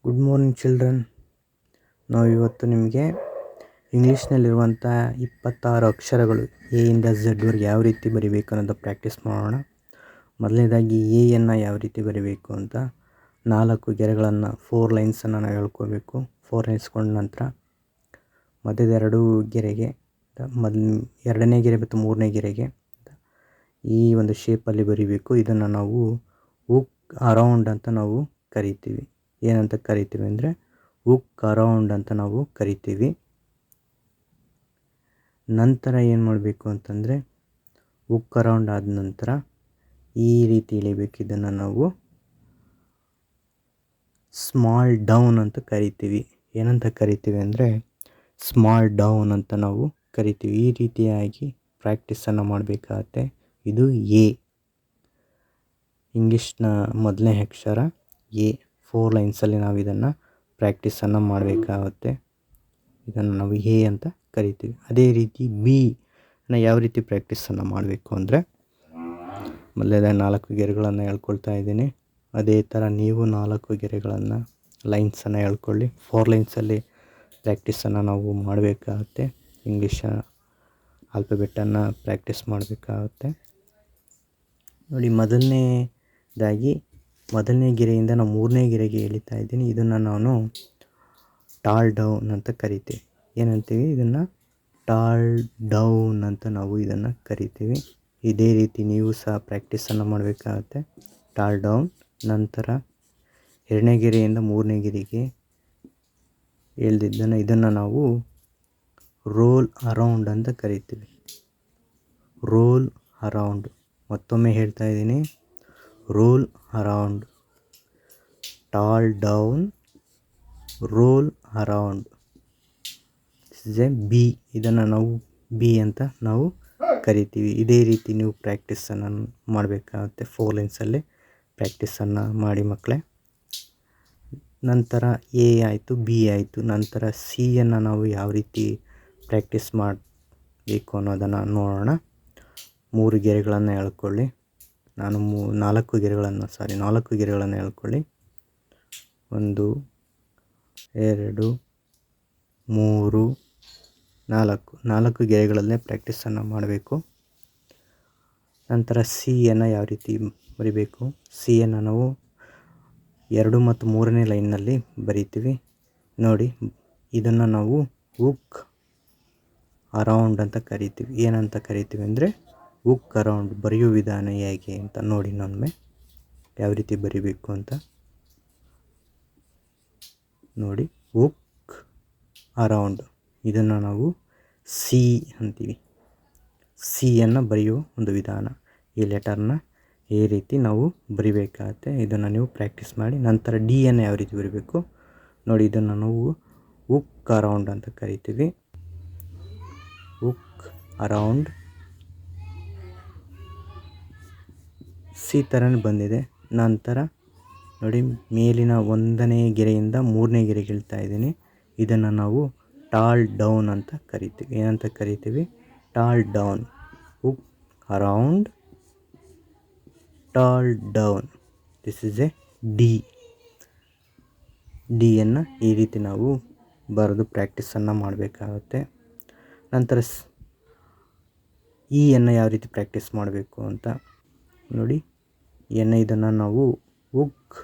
Good morning children. ನಾವು ಇವತ್ತು ನಿಮಗೆ ಇಂಗ್ಲೀಷ್ನಲ್ಲಿರುವಂಥ 26 ಅಕ್ಷರಗಳು ಎ ಇಂದ ಝೆಡ್ವರೆಗೆ ಯಾವ ರೀತಿ ಬರಿಬೇಕು ಅನ್ನೋದು ಪ್ರಾಕ್ಟೀಸ್ ಮಾಡೋಣ. ಮೊದಲನೇದಾಗಿ ಎಯನ್ನು ಯಾವ ರೀತಿ ಬರಿಬೇಕು ಅಂತ 4 ಗೆರೆಗಳನ್ನು 4 ಲೈನ್ಸನ್ನು ನಾವು ಹೇಳ್ಕೋಬೇಕು. 4 ಲೈನ್ಸ್ಕೊಂಡ ನಂತರ ಮಧ್ಯದ 2 ಗೆರೆಗೆ ಎರಡನೇ ಗೆರೆ ಮತ್ತು ಮೂರನೇ ಗೆರೆಗೆ ಈ ಒಂದು ಶೇಪಲ್ಲಿ ಬರಿಬೇಕು. ಇದನ್ನು ನಾವು ಹುಕ್ ಅರೌಂಡ್ ಅಂತ ನಾವು ಕರಿತೀವಿ. ಏನಂತ ಕರಿತೀವಿ ಅಂದರೆ ಹುಕ್ ಅರೌಂಡ್ ಅಂತ ನಾವು ಕರಿತೀವಿ. ನಂತರ ಏನು ಮಾಡಬೇಕು ಅಂತಂದರೆ ಹುಕ್ ಅರೌಂಡ್ ಆದ ನಂತರ ಈ ರೀತಿ ಎಳಿಬೇಕು. ಇದನ್ನು ನಾವು ಸ್ಮಾಲ್ ಡೌನ್ ಅಂತ ಕರಿತೀವಿ. ಏನಂತ ಕರಿತೀವಿ ಅಂದರೆ ಸ್ಮಾಲ್ ಡೌನ್ ಅಂತ ನಾವು ಕರಿತೀವಿ. ಈ ರೀತಿಯಾಗಿ ಪ್ರಾಕ್ಟೀಸನ್ನು ಮಾಡಬೇಕಾಗತ್ತೆ. ಇದು ಎ, ಇಂಗ್ಲೀಷ್ನ ಮೊದಲನೇ ಅಕ್ಷರ ಎ. 4 ಲೈನ್ಸಲ್ಲಿ ನಾವು ಇದನ್ನು ಪ್ರಾಕ್ಟೀಸನ್ನು ಮಾಡಬೇಕಾಗುತ್ತೆ. ಇದನ್ನು ನಾವು ಎ ಅಂತ ಕರಿತೀವಿ. ಅದೇ ರೀತಿ ಬಿನ ಯಾವ ರೀತಿ ಪ್ರಾಕ್ಟೀಸನ್ನು ಮಾಡಬೇಕು ಅಂದರೆ ಮೊದಲನೇದಾಗಿ 4 ಗೆರೆಗಳನ್ನು ಹೇಳ್ಕೊಳ್ತಾ ಇದ್ದೀನಿ. ಅದೇ ಥರ ನೀವು 4 ಗೆರೆಗಳನ್ನು ಲೈನ್ಸನ್ನು ಹೇಳ್ಕೊಳ್ಳಿ. 4 ಲೈನ್ಸಲ್ಲಿ ಪ್ರಾಕ್ಟೀಸನ್ನು ನಾವು ಮಾಡಬೇಕಾಗುತ್ತೆ. ಇಂಗ್ಲೀಷ ಆಲ್ಫಬೆಟನ್ನು ಪ್ರಾಕ್ಟೀಸ್ ಮಾಡಬೇಕಾಗುತ್ತೆ. ನೋಡಿ, ಮೊದಲನೇ ಗೆರೆಯಿಂದ ನಾವು ಮೂರನೇ ಗೆರೆಗೆ ಎಳಿತಾ ಇದ್ದೀನಿ. ಇದನ್ನು ನಾನು ಟಾಲ್ ಡೌನ್ ಅಂತ ಕರಿತೀವಿ. ಏನಂತೀವಿ? ಇದನ್ನು ಟಾಲ್ ಡೌನ್ ಅಂತ ನಾವು ಇದನ್ನು ಕರಿತೀವಿ. ಇದೇ ರೀತಿ ನೀವು ಸಹ ಪ್ರಾಕ್ಟೀಸನ್ನು ಮಾಡಬೇಕಾಗತ್ತೆ. Tall down. ನಂತರ ಎರಡನೇ ಗೆರೆಯಿಂದ ಮೂರನೇ ಗೆರೆಗೆ ಎಳೆದಿದ್ದನ್ನು ಇದನ್ನು ನಾವು ರೋಲ್ ಅರೌಂಡ್ ಅಂತ ಕರಿತೀವಿ. Roll around. ಮತ್ತೊಮ್ಮೆ ಹೇಳ್ತಾ ಇದ್ದೀನಿ, roll around. Tall down, roll around. This a B. ಇದನ್ನು ನಾವು ಬಿ ಅಂತ ನಾವು ಕರಿತೀವಿ. ಇದೇ ರೀತಿ ನೀವು ಪ್ರಾಕ್ಟೀಸನ್ನು ಮಾಡಬೇಕಾಗುತ್ತೆ. 4 ಲೈನ್ಸಲ್ಲಿ ಪ್ರಾಕ್ಟೀಸನ್ನು ಮಾಡಿ ಮಕ್ಕಳೇ. ನಂತರ ಎ ಆಯಿತು, ಬಿ ಆಯಿತು. ನಂತರ ಸಿಯನ್ನು ನಾವು ಯಾವ ರೀತಿ ಪ್ರಾಕ್ಟೀಸ್ ಮಾಡಬೇಕು ಅನ್ನೋದನ್ನು ನೋಡೋಣ. 3 ಗೆರೆಗಳನ್ನು ಎಳ್ಕೊಳ್ಳಿ. ನಾನು 4 ಗೆರೆಗಳನ್ನು ಎಳ್ಕೊಳ್ಳಿ. 1 2 3 4 ಗೆರೆಗಳಲ್ಲೇ ಪ್ರಾಕ್ಟೀಸನ್ನು ಮಾಡಬೇಕು. ನಂತರ ಸಿಯನ್ನು ಯಾವ ರೀತಿ ಬರಿಬೇಕು? ಸಿಯನ್ನು ನಾವು 2 ಮತ್ತು 3ನೇ ಲೈನ್ನಲ್ಲಿ ಬರಿತೀವಿ. ನೋಡಿ, ಇದನ್ನು ನಾವು ಹುಕ್ ಅರೌಂಡ್ ಅಂತ ಕರಿತೀವಿ. ಏನಂತ ಕರಿತೀವಿ ಅಂದರೆ ಹುಕ್ ಅರೌಂಡ್. ಬರೆಯೋ ವಿಧಾನ ಹೇಗೆ ಅಂತ ನೋಡಿ ನೊಮ್ಮೆ ಯಾವ ರೀತಿ ಬರಿಬೇಕು ಅಂತ ನೋಡಿ. Hook around. ಇದನ್ನು ನಾವು ಸಿ ಅಂತೀವಿ. ಸಿಯನ್ನು ಬರೆಯೋ ಒಂದು ವಿಧಾನ. ಈ ಲೆಟರ್ನ ಈ ರೀತಿ ನಾವು ಬರಿಬೇಕಾಗತ್ತೆ. ಇದನ್ನು ನೀವು ಪ್ರಾಕ್ಟೀಸ್ ಮಾಡಿ. ನಂತರ ಡಿಯನ್ನು ಯಾವ ರೀತಿ ಬರಿಬೇಕು ನೋಡಿ. ಇದನ್ನು ನಾವು ಹುಕ್ ಅರೌಂಡ್ ಅಂತ ಕರಿತೀವಿ. Hook around. ಸಿ ಥರನೇ ಬಂದಿದೆ. ನಂತರ ನೋಡಿ, ಮೇಲಿನ 1ನೇ ಗೆರೆಯಿಂದ 3ನೇ ಗೆರೆಗೆ ಇಳ್ತಾ ಇದ್ದೀನಿ. ಇದನ್ನು ನಾವು ಟಾಲ್ ಡೌನ್ ಅಂತ ಕರಿತೀವಿ. ಏನಂತ ಕರಿತೀವಿ? Tall down. Hook around, tall down. This is a D. ಡಿಯನ್ನು ಈ ರೀತಿ ನಾವು ಬರೆದು ಪ್ರಾಕ್ಟೀಸನ್ನು ಮಾಡಬೇಕಾಗುತ್ತೆ. ನಂತರ ಇಯನ್ನು ಯಾವ ರೀತಿ ಪ್ರಾಕ್ಟೀಸ್ ಮಾಡಬೇಕು ಅಂತ ನೋಡಿ. ಇದನ್ನು ನಾವು ಹುಕ್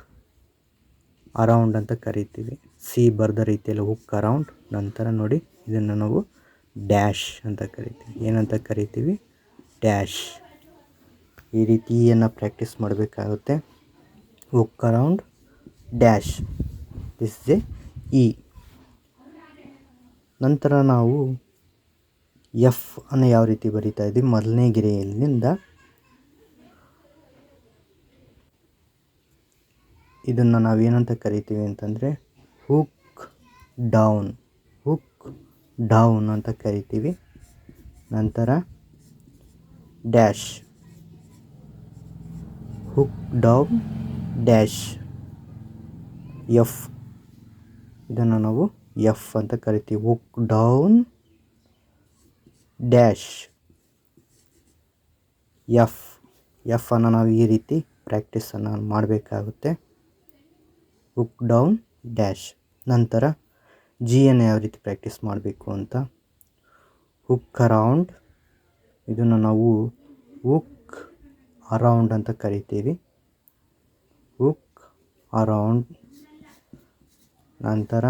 ಅರೌಂಡ್ ಅಂತ ಕರಿತೀವಿ. ಸಿ ಬರೆದ ರೀತಿಯಲ್ಲಿ ಹುಕ್ ಅರೌಂಡ್. ನಂತರ ನೋಡಿ, ಇದನ್ನು ನಾವು ಡ್ಯಾಶ್ ಅಂತ ಕರಿತೀವಿ. ಏನಂತ ಕರಿತೀವಿ? ಡ್ಯಾಶ್. ಈ ರೀತಿ ಇಯನ್ನು ಪ್ರಾಕ್ಟೀಸ್ ಮಾಡಬೇಕಾಗುತ್ತೆ. Hook around, dash. This is A E. ನಂತರ ನಾವು ಎಫ್ ಅನ್ನು ಯಾವ ರೀತಿ ಬರಿತಾ ಇದ್ದೀವಿ? ಮೊದಲನೇ ಗೆರೆಯಲ್ಲಿಂದ ಇದನ್ನು ನಾವೇನಂತ ಕರಿತೀವಿ ಅಂತಂದರೆ ಹುಕ್ ಡೌನ್. ಹುಕ್ ಡೌನ್ ಅಂತ ಕರಿತೀವಿ. ನಂತರ dash. Hook down, dash. F. ಇದನ್ನು ನಾವು ಎಫ್ ಅಂತ ಕರಿತೀವಿ. Hook down, dash, F. ಎಫನ್ನು ನಾವು ಈ ರೀತಿ ಪ್ರಾಕ್ಟೀಸನ್ನು ಮಾಡಬೇಕಾಗುತ್ತೆ. Hook down, dash. ನಂತರ ಜಿಯನ್ನು ಯಾವ ರೀತಿ ಪ್ರಾಕ್ಟೀಸ್ ಮಾಡಬೇಕು ಅಂತ, ಹುಕ್ ಅರೌಂಡ್, ಇದನ್ನು ನಾವು ಹುಕ್ ಅರೌಂಡ್ ಅಂತ ಕರಿತೀವಿ. Hook around. ನಂತರ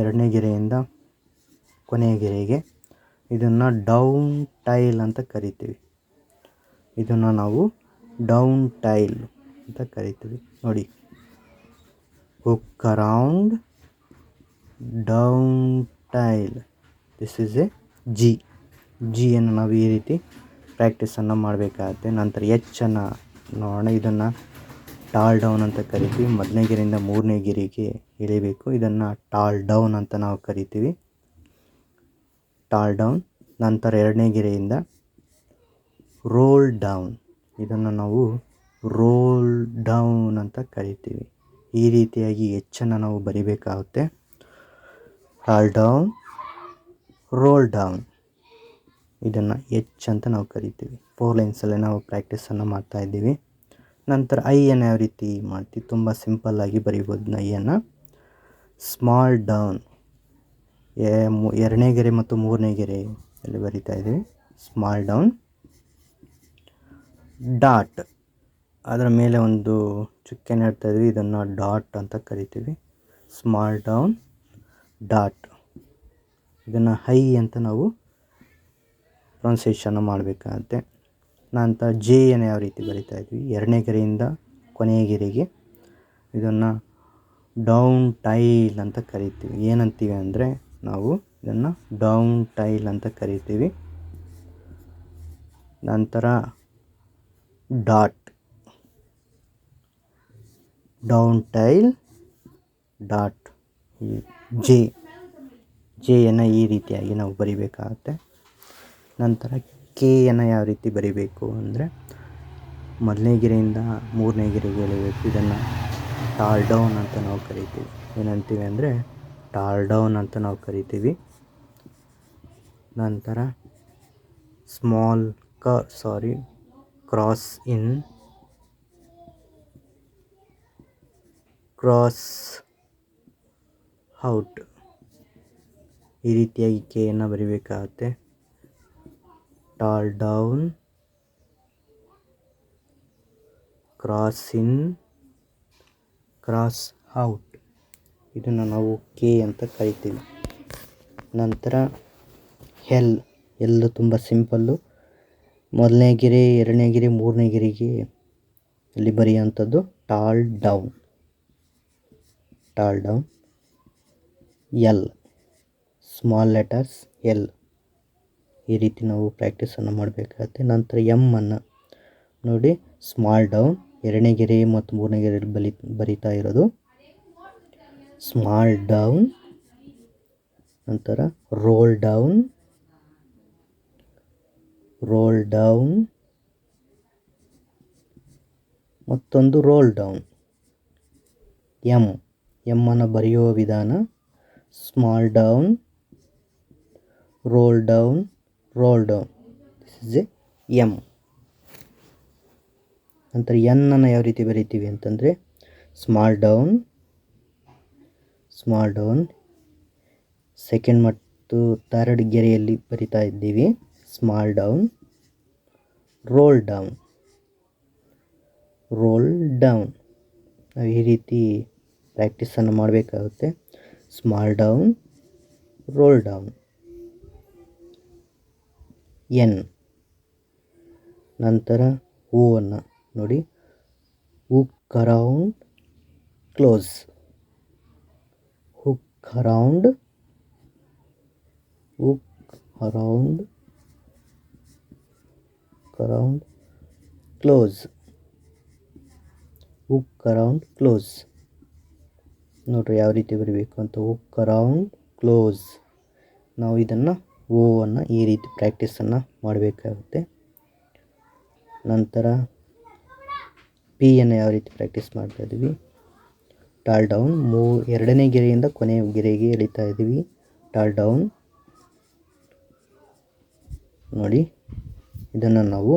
ಎರಡನೇ ಗೆರೆಯಿಂದ ಕೊನೆಯ ಗೆರೆಗೆ ಇದನ್ನು ಡೌನ್ ಟೈಲ್ ಅಂತ ಕರಿತೀವಿ. ಇದನ್ನು ನಾವು ಡೌನ್ ಟೈಲ್ ಅಂತ ಕರಿತೀವಿ. ನೋಡಿ, hook around, down tail. This is a ಜಿಯನ್ನು ನಾವು ಈ ರೀತಿ ಪ್ರಾಕ್ಟೀಸನ್ನು ಮಾಡಬೇಕಾಗುತ್ತೆ. ನಂತರ ಎಚ್ಚನ್ನು ನೋಡೋಣ. ಇದನ್ನು ಟಾಲ್ ಡೌನ್ ಅಂತ ಕರಿತೀವಿ. ಮೊದಲನೇ ಗೆರೆಯಿಂದ ಮೂರನೇ ಗೆರೆಗೆ ಇಳಿಬೇಕು. ಇದನ್ನು ಟಾಲ್ ಡೌನ್ ಅಂತ ನಾವು ಕರಿತೀವಿ, ಟಾಲ್ ಡೌನ್. ನಂತರ ಎರಡನೇ ಗೆರೆಯಿಂದ ರೋಲ್ ಡೌನ್, ಇದನ್ನು ನಾವು ರೋಲ್ ಡೌನ್ ಅಂತ ಕರಿತೀವಿ. ಈ ರೀತಿಯಾಗಿ ಎಚ್ಚನ್ನು ನಾವು ಬರಿಬೇಕಾಗುತ್ತೆ. ಟಾಲ್ ಡೌನ್, ರೋಲ್ ಡೌನ್, ಇದನ್ನು ಎಚ್ ಅಂತ ನಾವು ಕರಿತೀವಿ. 4 ಲೈನ್ಸಲ್ಲಿ ನಾವು ಪ್ರಾಕ್ಟೀಸನ್ನು ಮಾಡ್ತಾಯಿದ್ದೀವಿ. ನಂತರ ಐಯನ್ನು ಯಾವ ರೀತಿ ಮಾಡ್ತೀವಿ, ತುಂಬ ಸಿಂಪಲ್ಲಾಗಿ ಬರಿಬೋದು. ಐಯನ್ನು ಸ್ಮಾಲ್ ಡೌನ್, ಎರಡನೇ ಗೆರೆ ಮತ್ತು ಮೂರನೇ ಗೆರೆಯಲ್ಲಿ ಬರಿತಾ ಇದ್ದೀವಿ. Small down. ಡಾಟ್, ಅದರ ಮೇಲೆ ಒಂದು ಚುಕ್ಕೆನ ಇಡ್ತಾ ಇದ್ವಿ, ಇದನ್ನು ಡಾಟ್ ಅಂತ ಕರಿತೀವಿ. Small down, dot. ಇದನ್ನು ಹೈ ಅಂತ ನಾವು ಪ್ರೊನೌನ್ಸಿಯೇಷನ್ ಮಾಡಬೇಕಾಗುತ್ತೆ. ನಂತರ ಜೆಯನ್ನು ಯಾವ ರೀತಿ ಬರಿತಾ ಇದ್ವಿ, ಎರಡನೇ ಗೆರೆಯಿಂದ ಕೊನೆಯ ಗೆರೆಗೆ ಇದನ್ನು ಡೌನ್ ಟೈಲ್ ಅಂತ ಕರಿತೀವಿ. ಏನಂತೀವಿ ಅಂದರೆ ನಾವು ಇದನ್ನು ಡೌನ್ ಟೈಲ್ ಅಂತ ಕರಿತೀವಿ. ನಂತರ ಡಾಟ್, ಡೌನ್ ಟೈಲ್, ಡಾಟ್. ಜೆಯನ್ನು ಈ ರೀತಿಯಾಗಿ ನಾವು ಬರಿಬೇಕಾಗುತ್ತೆ. ನಂತರ ಕೆಯನ್ನು ಯಾವ ರೀತಿ ಬರಿಬೇಕು ಅಂದರೆ ಮೊದಲನೇ ಗೆರೆಯಿಂದ ಮೂರನೇ ಗೆರೆಗೆ ಎಳಿಬೇಕು. ಇದನ್ನು ಟಾಲ್ ಡೌನ್ ಅಂತ ನಾವು ಕರಿತೀವಿ. ಏನಂತೀವಿ ಅಂದರೆ ಟಾಲ್ ಡೌನ್ ಅಂತ ನಾವು ಕರಿತೀವಿ. ನಂತರ ಕ್ರಾಸ್ ಇನ್, ಕ್ರಾಸ್ ಔಟ್, ಈ ರೀತಿಯಾಗಿ ಕೆಯನ್ನು ಬರಿಬೇಕಾಗುತ್ತೆ. ಟಾಲ್ ಡೌನ್, ಕ್ರಾಸ್ ಇನ್, ಕ್ರಾಸ್ ಔಟ್, ಇದನ್ನು ನಾವು ಕೆ ಅಂತ ಕರಿತೀವಿ. ನಂತರ ಎಲ್ ತುಂಬ ಸಿಂಪಲ್ಲು. ಮೊದಲನೇ ಗೆರೆ, ಎರಡನೇ ಗೆರೆ, ಮೂರನೇ ಗೆರೆಗೆ ಇಲ್ಲಿ ಬರೆಯುವಂಥದ್ದು tall down, tall down. L, small letters L, ಈ ರೀತಿ ನಾವು ಪ್ರಾಕ್ಟೀಸನ್ನು ಮಾಡಬೇಕಾಗುತ್ತೆ. ನಂತರ ಎಮ್ಮನ್ನು ನೋಡಿ, ಸ್ಮಾಲ್ ಡೌನ್, ಎರಡನೇ ಗೆರೆ ಮತ್ತು ಮೂರನೇ ಗೆರೆಯಲ್ಲಿ ಬರಿತಾ ಇರೋದು ಸ್ಮಾಲ್ ಡೌನ್. ನಂತರ ರೋಲ್ ಡೌನ್, ರೋಲ್ ಡೌನ್, ಮತ್ತೊಂದು ರೋಲ್ ಡೌನ್. ಎಮ್ಮನ್ನು ಬರೆಯುವ ವಿಧಾನ small down, roll down, roll down. This is a M. ನಂತರ ಎನ್ನನ್ನು ಯಾವ ರೀತಿ ಬರಿತೀವಿ ಅಂತಂದರೆ small down, small down, second ಮತ್ತು ಥರ್ಡ್ ಗೆರೆಯಲ್ಲಿ ಬರಿತಾ ಇದ್ದೀವಿ. Small down, roll down, roll down. ನಾವು ಈ ರೀತಿ ಪ್ರಾಕ್ಟೀಸನ್ನು ಮಾಡಬೇಕಾಗುತ್ತೆ. Small down, roll down. N. ನಂತರ ಹೂವನ್ನು ನೋಡಿ, hook around, close, hook around, hook around, close, hook around, close. ನೋಡ್ರಿ ಯಾವ ರೀತಿ ಬರಬೇಕು ಅಂತ. Hook around, close. ನಾವು ಇದನ್ನು ಓವನ್ನು ಈ ರೀತಿ ಪ್ರಾಕ್ಟೀಸನ್ನು ಮಾಡಬೇಕಾಗುತ್ತೆ. ನಂತರ ಪಿಯನ್ನು ಯಾವ ರೀತಿ ಪ್ರಾಕ್ಟೀಸ್ ಮಾಡ್ತಾ ಇದ್ದೀವಿ, ಟಾಲ್ ಡೌನ್, ಎರಡನೇ ಗೆರೆಯಿಂದ ಕೊನೆಯ ಗೆರೆಗೆ ಎಳಿತಾ ಇದ್ದೀವಿ. ಟಾಲ್ ಡೌನ್ ನೋಡಿ, ಇದನ್ನು ನಾವು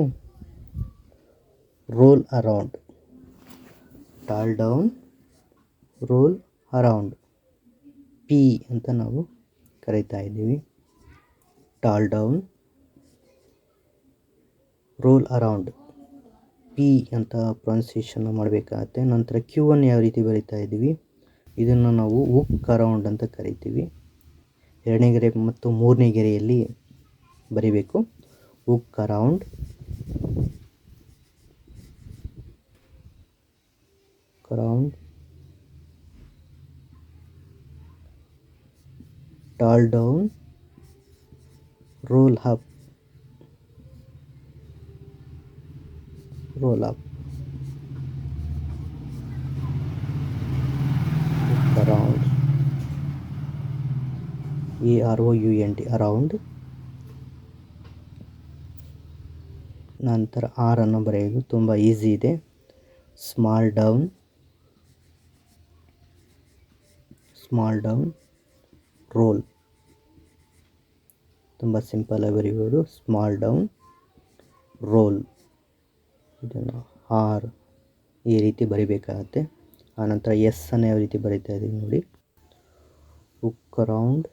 roll around, tall down, roll around. P ಅಂತ ನಾವು ಕರೀತಾ ಇದ್ದೀವಿ. Tall down, roll around, P ಅಂತ ಪ್ರೊನೌನ್ಸಿಯೇಷನ್ ಮಾಡಬೇಕಾಗತ್ತೆ. ನಂತರ ಕ್ಯೂ ಅನ್ನು ಯಾವ ರೀತಿ ಬರಿತಾ ಇದ್ದೀವಿ, ಇದನ್ನು ನಾವು ಉಕ್ ಅರೌಂಡ್ ಅಂತ ಕರಿತೀವಿ. ಎರಡನೇ ಗೆರೆ ಮತ್ತು ಮೂರನೇ ಗೆರೆಯಲ್ಲಿ ಬರಿಬೇಕು. Hook around, tall down, roll up, around, AROUND, around. ನಂತರ ಆರ್ ಅನ್ನು ಬರೆಯೋದು ತುಂಬ ಈಸಿ ಇದೆ. ಸ್ಮಾಲ್ ಡೌನ್, ರೋಲ್, ತುಂಬ ಸಿಂಪಲಾಗಿ ಬರೀಬೋದು. ಸ್ಮಾಲ್ ಡೌನ್, ರೋಲ್, ಇದನ್ನು ಆರ್ ಈ ರೀತಿ ಬರಿಬೇಕಾಗತ್ತೆ. ಆನಂತರ ಎಸ್ ಅನ್ನು ಯಾವ ರೀತಿ ಬರಿತಾ ಇದ್ದೀವಿ ನೋಡಿ. ಉಕ್ ಅರೌಂಡ್,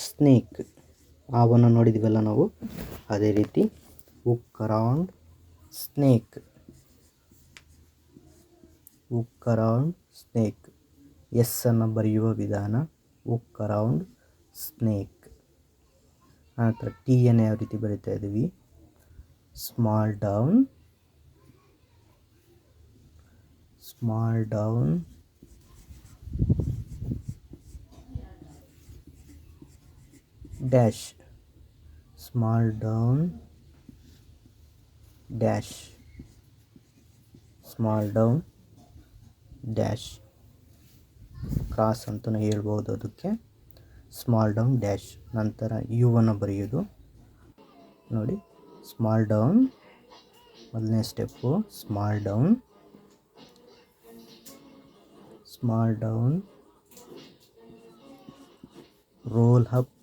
ಸ್ನೇಕ್. ಆವನ್ನು ನೋಡಿದ್ವಲ್ಲ ನಾವು, ಅದೇ ರೀತಿ ಉಕ್ ಅರೌಂಡ್ ಸ್ನೇಕ್, ಎಸ್ ಅನ್ನು ಬರೆಯುವ ವಿಧಾನ ಉಕ್ ಅರೌಂಡ್ ಸ್ನೇಕ್. ನಂತರ ಟಿ ಅನ್ನು ಯಾವ ರೀತಿ ಬರಿತಾ ಇದ್ದೀವಿ, small down, dash, small down dash, cross ಅಂತಲೂ ಹೇಳ್ಬೋದು ಅದಕ್ಕೆ. Small down dash. ನಂತರ ಯು ಅನ್ನು ಬರೆಯೋದು ನೋಡಿ. ಸ್ಮಾಲ್ ಡೌನ್, ಮೊದಲನೇ step small down, roll up,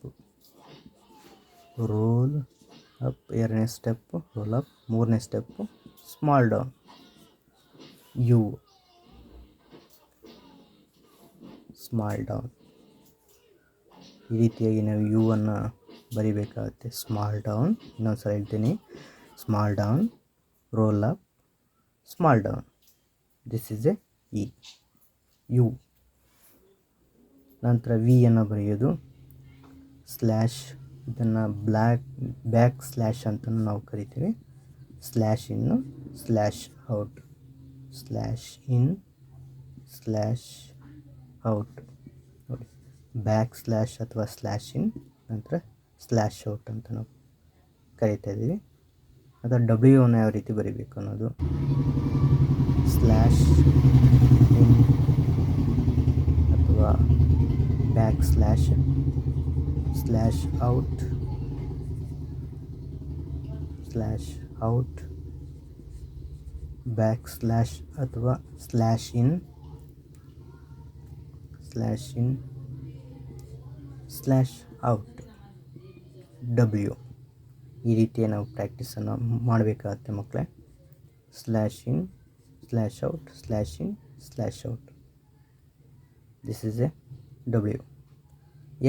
ಎರಡನೇ ಸ್ಟೆಪ್ಪು ರೋಲ್ ಅಪ್, ಮೂರನೇ step small down, U, small down. ಈ ರೀತಿಯಾಗಿ ನಾವು ಯು ಅನ್ನು ಬರಿಬೇಕಾಗುತ್ತೆ. ಸ್ಮಾಲ್ ಡೌನ್, ಇನ್ನೊಂದು ಸಲ ಹೇಳ್ತೀನಿ, small down, roll up, small down. This is a E, U. ನಂತರ ವಿ ಅನ್ನು ಬರೆಯೋದು. ಸ್ಲ್ಯಾಶ್, ಇದನ್ನು ಬ್ಯಾಕ್ ಸ್ಲ್ಯಾಶ್ ಅಂತ ನಾವು ಕರಿತೀವಿ. ಸ್ಲ್ಯಾಶ್ ಇನ್ನು, ಸ್ಲ್ಯಾಶ್ ಔಟ್, ನೋಡಿ. ಬ್ಯಾಕ್ ಸ್ಲ್ಯಾಶ್ ಅಥವಾ ಸ್ಲ್ಯಾಶ್ ಇನ್, ನಂತರ ಸ್ಲ್ಯಾಶ್ ಔಟ್ ಅಂತ ನಾವು ಕರಿತಾ ಇದ್ದೀವಿ. ಅದರ ಡಬ್ಲ್ಯೂ ಅನ್ನು ಯಾವ ರೀತಿ ಬರೀಬೇಕು ಅನ್ನೋದು. ಸ್ಲ್ಯಾಶ್ ಇನ್ ಅಥವಾ back slash out, back slash ಅಥವಾ ಸ್ಲ್ಯಾಶ್ ಇನ್, ಸ್ಲ್ಯಾಶ್ ಔಟ್, ಡಬ್ಲ್ಯೂ. ಈ ರೀತಿಯ ನಾವು ಪ್ರಾಕ್ಟೀಸನ್ನು ಮಾಡಬೇಕಾಗತ್ತೆ ಮಕ್ಕಳೇ. Slash in, slash out, slash in, slash out. This is A W.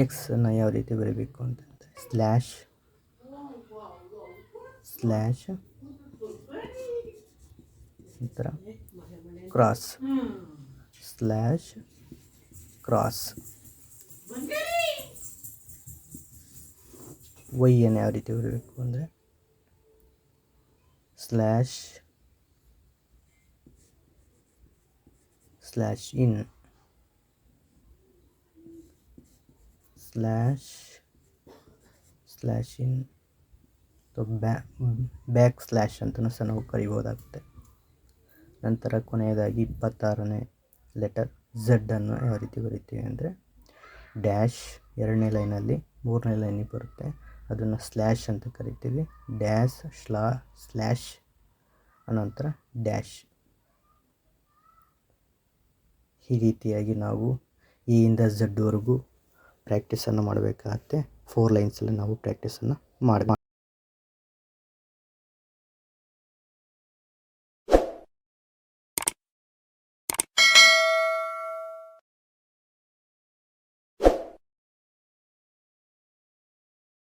X ಅನ್ನು ಯಾವ ರೀತಿ ಬರೀಬೇಕು ಅಂತಂದರೆ ಸ್ಲ್ಯಾಶ್ ನಂತರ ಕ್ರಾಸ್, ವೈ ಅನ್ನು ಯಾವ ರೀತಿ ಬರಬೇಕು ಅಂದರೆ ಸ್ಲ್ಯಾಶ್ ಇನ್, ಬ್ಯಾಕ್ ಸ್ಲ್ಯಾಶ್ ಅಂತಲೂ ಸಹ ನಾವು ಕರಿಬೋದಾಗುತ್ತೆ. ನಂತರ ಕೊನೆಯದಾಗಿ 26ನೇ ಲೆಟರ್ ಝೆಡ್ ಅನ್ನು ಯಾವ ರೀತಿ ಬರಿತೀವಿ ಅಂದರೆ ಡ್ಯಾಶ್, ಎರಡನೇ ಲೈನಲ್ಲಿ ಮೂರನೇ ಲೈನಿಗೆ ಬರುತ್ತೆ, ಅದನ್ನು ಸ್ಲ್ಯಾಶ್ ಅಂತ ಕರಿತೀವಿ. ಡ್ಯಾಶ್, ಸ್ಲ್ಯಾಶ್, ಅನಂತರ ಡ್ಯಾಶ್. ಈ ರೀತಿಯಾಗಿ ನಾವು ಎ ಇಂದ ಝೆಡ್ವರೆಗೂ ಪ್ರಾಕ್ಟೀಸನ್ನು ಮಾಡಬೇಕಾಗತ್ತೆ. 4 ಲೈನ್ಸಲ್ಲಿ ನಾವು ಪ್ರಾಕ್ಟೀಸನ್ನು ಮಾಡಬೇಕು.